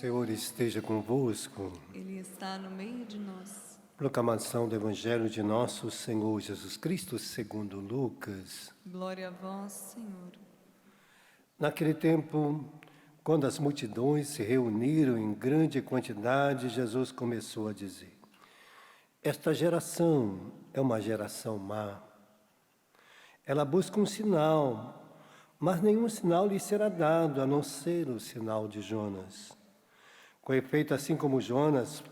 Senhor esteja convosco. Ele está no meio de nós. Proclamação do Evangelho de nosso Senhor Jesus Cristo segundo Lucas. Glória a vós, Senhor. Naquele tempo, quando as multidões se reuniram em grande quantidade, Jesus começou a dizer: esta geração é uma geração má. Ela busca um sinal, mas nenhum sinal lhe será dado, a não ser o sinal de Jonas. Com efeito, assim como Jonas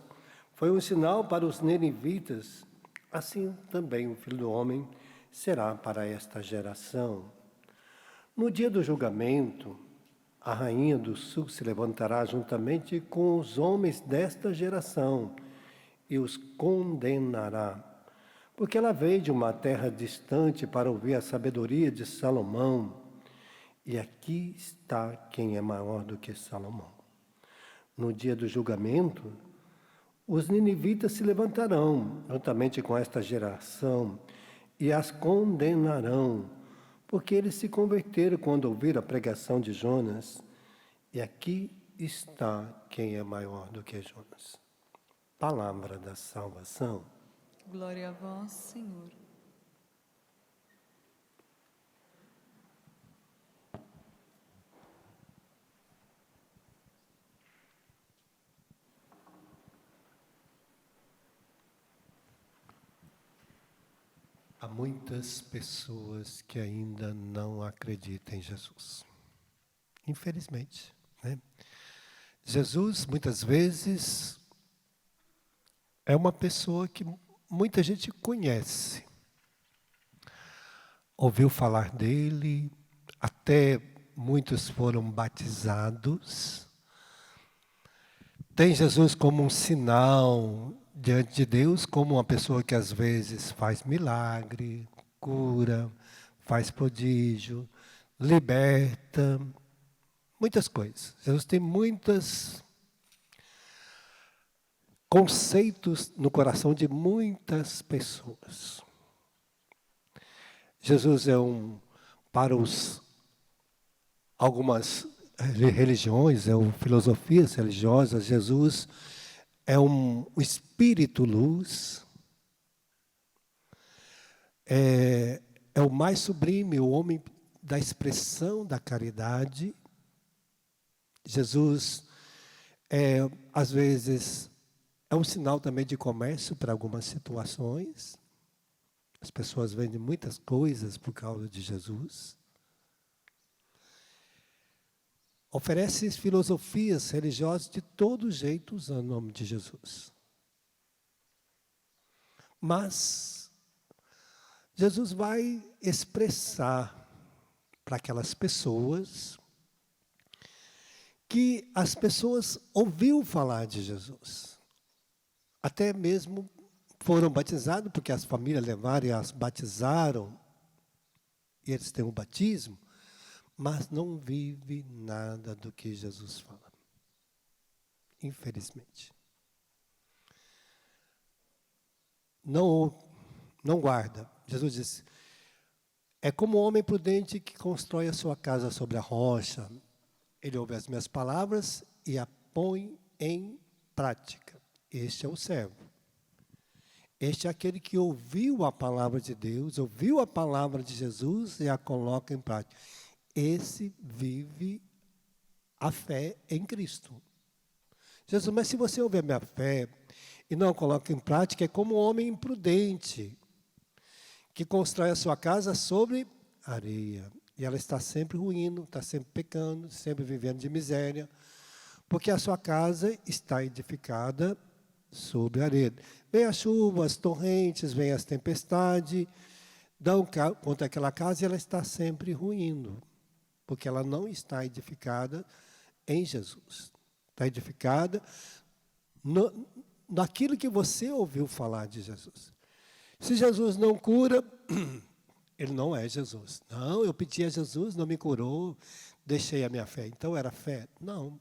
foi um sinal para os ninivitas, assim também o Filho do Homem será para esta geração. No dia do julgamento, a rainha do sul se levantará juntamente com os homens desta geração e os condenará, porque ela veio de uma terra distante para ouvir a sabedoria de Salomão, e aqui está quem é maior do que Salomão. No dia do julgamento, os ninivitas se levantarão juntamente com esta geração e as condenarão, porque eles se converteram quando ouviram a pregação de Jonas, e aqui está quem é maior do que Jonas. Palavra da salvação. Glória a vós, Senhor. Há muitas pessoas que ainda não acreditam em Jesus. Infelizmente, né? Jesus, muitas vezes, é uma pessoa que muita gente conhece. Ouviu falar dele, até muitos foram batizados. Tem Jesus como um sinal diante de Deus, como uma pessoa que às vezes faz milagre, cura, faz prodígio, liberta, muitas coisas. Jesus tem muitos conceitos no coração de muitas pessoas. Jesus é para algumas religiões, filosofias religiosas, Jesus é um espírito luz, é o mais sublime, o homem da expressão da caridade. Jesus às vezes, é um sinal também de comércio para algumas situações. As pessoas vendem muitas coisas por causa de Jesus. Oferece filosofias religiosas de todo jeito usando o nome de Jesus. Mas Jesus vai expressar para aquelas pessoas que as pessoas ouviram falar de Jesus. Até mesmo foram batizados, porque as famílias levaram e as batizaram, e eles têm o batismo, mas não vive nada do que Jesus fala. Infelizmente. Não guarda. Jesus disse, é como um homem prudente que constrói a sua casa sobre a rocha. Ele ouve as minhas palavras e a põe em prática. Este é o servo. Este é aquele que ouviu a palavra de Deus, ouviu a palavra de Jesus e a coloca em prática. Esse vive a fé em Cristo. Jesus, mas se você ouve a minha fé e não a coloca em prática, é como um homem imprudente que constrói a sua casa sobre areia. E ela está sempre ruindo, está sempre pecando, sempre vivendo de miséria, porque a sua casa está edificada sobre areia. Vem as chuvas, as torrentes, vem as tempestades, dão contra aquela casa e ela está sempre ruindo, porque ela não está edificada em Jesus. Está edificada naquilo que você ouviu falar de Jesus. Se Jesus não cura, ele não é Jesus. Não, eu pedi a Jesus, não me curou, deixei a minha fé. Então era fé? Não.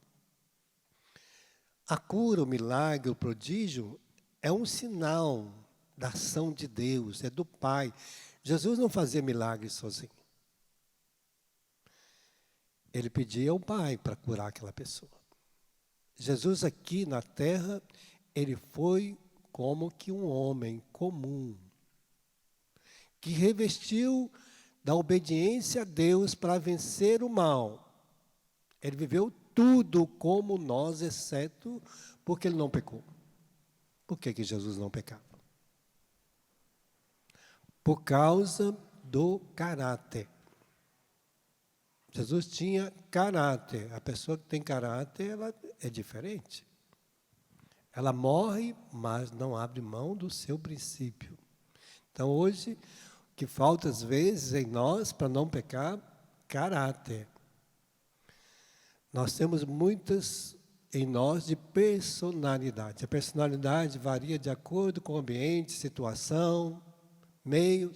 A cura, o milagre, o prodígio é um sinal da ação de Deus, é do Pai. Jesus não fazia milagres sozinho. Ele pedia ao Pai para curar aquela pessoa. Jesus aqui na terra, ele foi como que um homem comum, que revestiu da obediência a Deus para vencer o mal. Ele viveu tudo como nós, exceto porque ele não pecou. Por que Jesus não pecava? Por causa do caráter. Jesus tinha caráter. A pessoa que tem caráter, ela é diferente. Ela morre, mas não abre mão do seu princípio. Então, hoje, o que falta às vezes em nós, para não pecar, caráter. Nós temos muitas em nós de personalidade. A personalidade varia de acordo com o ambiente, situação, meio.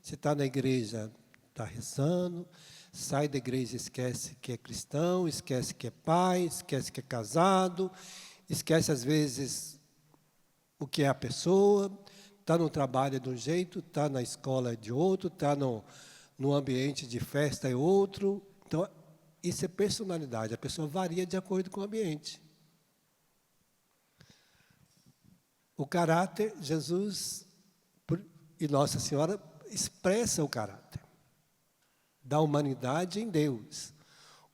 Você está na igreja, está rezando, sai da igreja, esquece que é cristão, esquece que é pai, esquece que é casado, esquece às vezes o que é a pessoa, está no trabalho de um jeito, está na escola de outro, está no ambiente de festa é outro. Então, isso é personalidade, a pessoa varia de acordo com o ambiente. O caráter, Jesus e Nossa Senhora expressa o caráter da humanidade em Deus.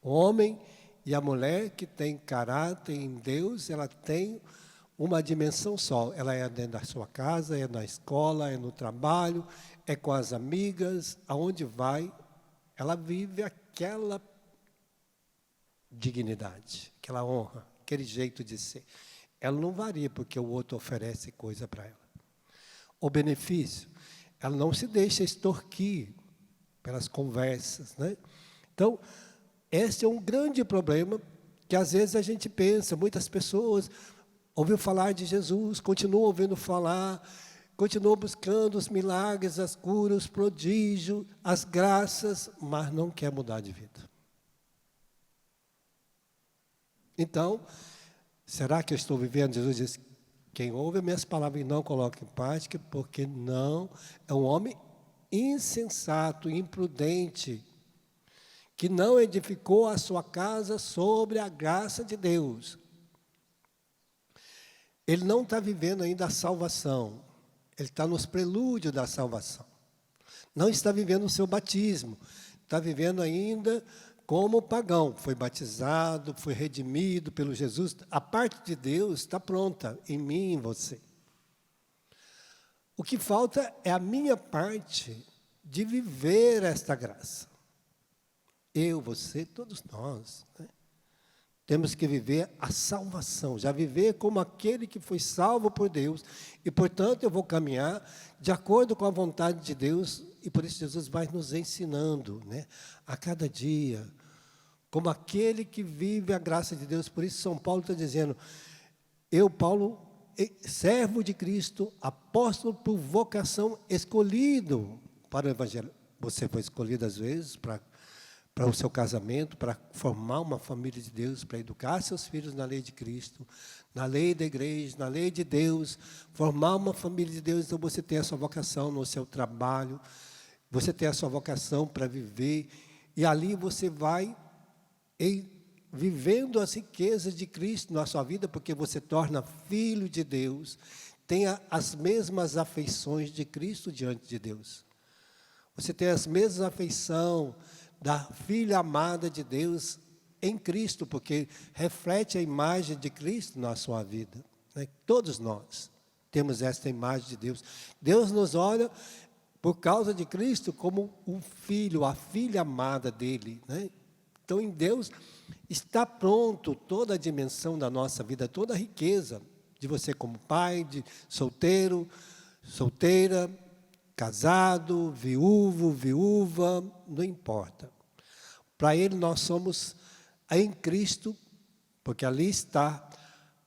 O homem e a mulher que tem caráter em Deus, ela tem uma dimensão só. Ela é dentro da sua casa, é na escola, é no trabalho, é com as amigas, aonde vai, ela vive aquela dignidade, aquela honra, aquele jeito de ser. Ela não varia porque o outro oferece coisa para ela. O benefício, ela não se deixa extorquir pelas conversas, né? Então, esse é um grande problema que às vezes a gente pensa, muitas pessoas ouviu falar de Jesus, continuam ouvindo falar, continuam buscando os milagres, as curas, os prodígios, as graças, mas não quer mudar de vida. Então, será que eu estou vivendo? Jesus diz, quem ouve as minhas palavras e não coloca em prática, porque não é um homem insensato, imprudente, que não edificou a sua casa sobre a graça de Deus. Ele não está vivendo ainda a salvação, ele está nos prelúdios da salvação. Não está vivendo o seu batismo, está vivendo ainda como pagão, foi batizado, foi redimido pelo Jesus. A parte de Deus está pronta em mim e em você. O que falta é a minha parte de viver esta graça. Eu, você, todos nós, né? Temos que viver a salvação, já viver como aquele que foi salvo por Deus. E, portanto, eu vou caminhar de acordo com a vontade de Deus. E por isso Jesus vai nos ensinando, né, a cada dia, como aquele que vive a graça de Deus. Por isso São Paulo está dizendo, eu, Paulo, servo de Cristo, apóstolo por vocação, escolhido para o Evangelho. Você foi escolhido às vezes para o seu casamento, para formar uma família de Deus, para educar seus filhos na lei de Cristo, na lei da igreja, na lei de Deus, formar uma família de Deus. Então você tem a sua vocação no seu trabalho, você tem a sua vocação para viver, e ali você vai vivendo as riquezas de Cristo na sua vida, porque você torna filho de Deus, tenha as mesmas afeições de Cristo diante de Deus. Você tem as mesmas afeições da filha amada de Deus em Cristo, porque reflete a imagem de Cristo na sua vida, né? Todos nós temos esta imagem de Deus. Deus nos olha, por causa de Cristo, como um filho, a filha amada dele, né? Então, em Deus está pronto toda a dimensão da nossa vida, toda a riqueza de você como pai, de solteiro, solteira, casado, viúvo, viúva, não importa. Para Ele nós somos em Cristo, porque ali está,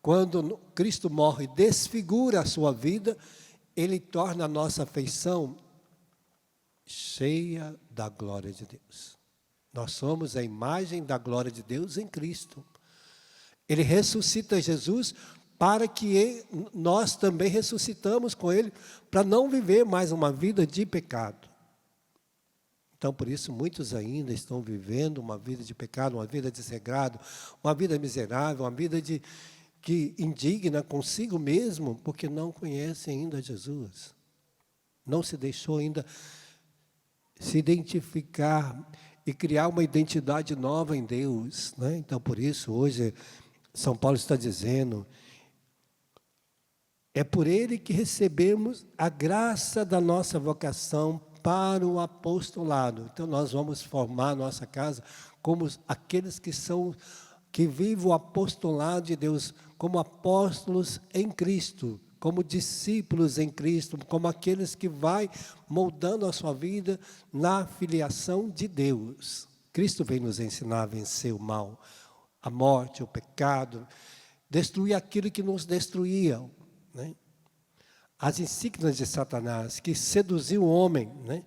quando Cristo morre, desfigura a sua vida, Ele torna a nossa afeição cheia da glória de Deus. Nós somos a imagem da glória de Deus em Cristo. Ele ressuscita Jesus para que nós também ressuscitamos com Ele, para não viver mais uma vida de pecado. Então, por isso, muitos ainda estão vivendo uma vida de pecado, uma vida desregrada, uma vida miserável, uma vida que indigna consigo mesmo, porque não conhecem ainda Jesus. Não se deixou ainda se identificar e criar uma identidade nova em Deus, né? Então, por isso, hoje, São Paulo está dizendo, é por Ele que recebemos a graça da nossa vocação para o apostolado. Então, nós vamos formar a nossa casa como aqueles que vivem o apostolado de Deus, como apóstolos em Cristo, como discípulos em Cristo, como aqueles que vai moldando a sua vida na filiação de Deus. Cristo vem nos ensinar a vencer o mal, a morte, o pecado, destruir aquilo que nos destruía, né? As insígnias de Satanás, que seduziu o homem, né?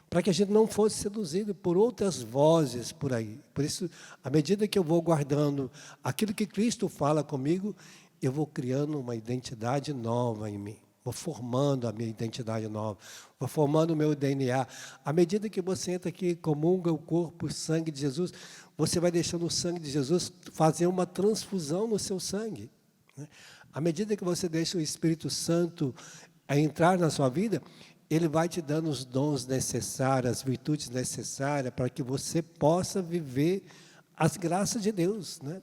Para que a gente não fosse seduzido por outras vozes por aí. Por isso, à medida que eu vou guardando aquilo que Cristo fala comigo, eu vou criando uma identidade nova em mim. Vou formando a minha identidade nova. Vou formando o meu DNA. À medida que você entra aqui e comunga o corpo e o sangue de Jesus, você vai deixando o sangue de Jesus fazer uma transfusão no seu sangue, né? À medida que você deixa o Espírito Santo entrar na sua vida, Ele vai te dando os dons necessários, as virtudes necessárias para que você possa viver as graças de Deus, né?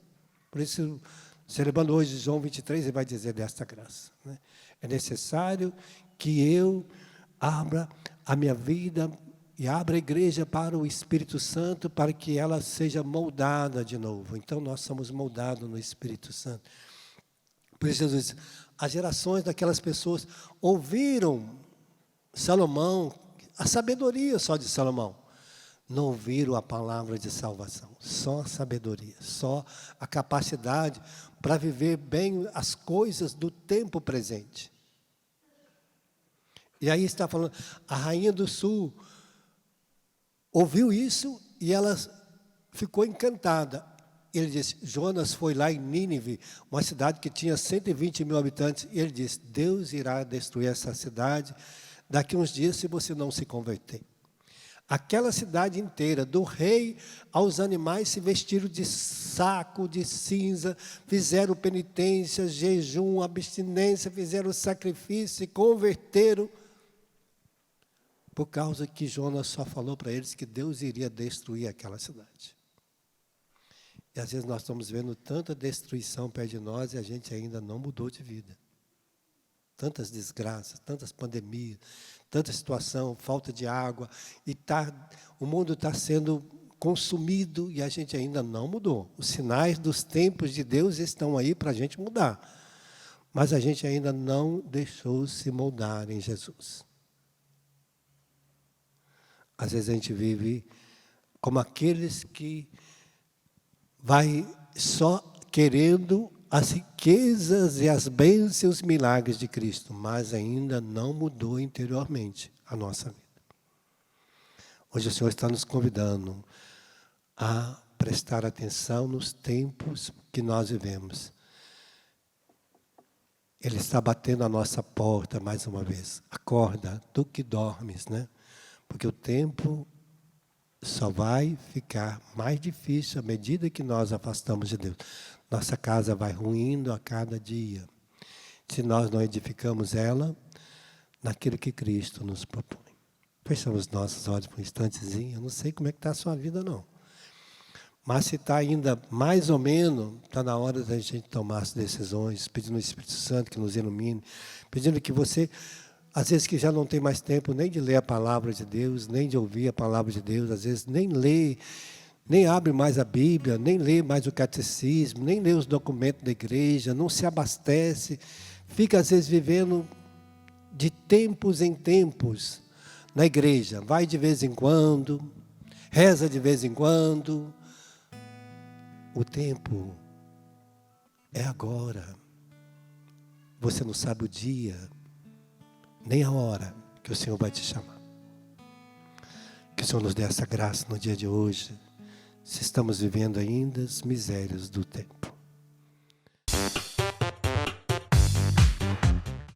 Por isso, celebrando hoje João 23, ele vai dizer desta graça, né? É necessário que eu abra a minha vida e abra a igreja para o Espírito Santo, para que ela seja moldada de novo. Então, nós somos moldados no Espírito Santo. Por isso, Jesus diz, as gerações daquelas pessoas ouviram Salomão, a sabedoria só de Salomão, não ouviram a palavra de salvação, só a sabedoria, só a capacidade para viver bem as coisas do tempo presente. E aí está falando, a rainha do sul ouviu isso e ela ficou encantada. Ele disse, Jonas foi lá em Nínive, uma cidade que tinha 120 mil habitantes, e ele disse, Deus irá destruir essa cidade daqui a uns dias se você não se converter. Aquela cidade inteira, do rei aos animais, se vestiram de saco, de cinza, fizeram penitência, jejum, abstinência, fizeram sacrifício, se converteram, por causa que Jonas só falou para eles que Deus iria destruir aquela cidade. E às vezes nós estamos vendo tanta destruição perto de nós e a gente ainda não mudou de vida. Tantas desgraças, tantas pandemias, tanta situação, falta de água, e o mundo está sendo consumido e a gente ainda não mudou. Os sinais dos tempos de Deus estão aí para a gente mudar, mas a gente ainda não deixou se moldar em Jesus. Às vezes a gente vive como aqueles que vai só querendo as riquezas e as bênçãos e os milagres de Cristo, mas ainda não mudou interiormente a nossa vida. Hoje o Senhor está nos convidando a prestar atenção nos tempos que nós vivemos. Ele está batendo a nossa porta mais uma vez. Acorda, tu que dormes, né? Porque o tempo só vai ficar mais difícil à medida que nós afastamos de Deus. Nossa casa vai ruindo a cada dia, se nós não edificamos ela naquilo que Cristo nos propõe. Fechamos nossos olhos por um instantezinho. Eu não sei como é que está a sua vida, não. Mas se está ainda mais ou menos, está na hora da gente tomar as decisões, pedindo ao Espírito Santo que nos ilumine, pedindo que você, às vezes que já não tem mais tempo nem de ler a palavra de Deus, nem de ouvir a palavra de Deus, às vezes nem lê, nem abre mais a Bíblia, nem lê mais o catecismo, nem lê os documentos da igreja, não se abastece, fica às vezes vivendo de tempos em tempos na igreja, vai de vez em quando, reza de vez em quando. O tempo é agora. Você não sabe o dia, nem a hora que o Senhor vai te chamar. Que o Senhor nos dê essa graça no dia de hoje, se estamos vivendo ainda as misérias do tempo.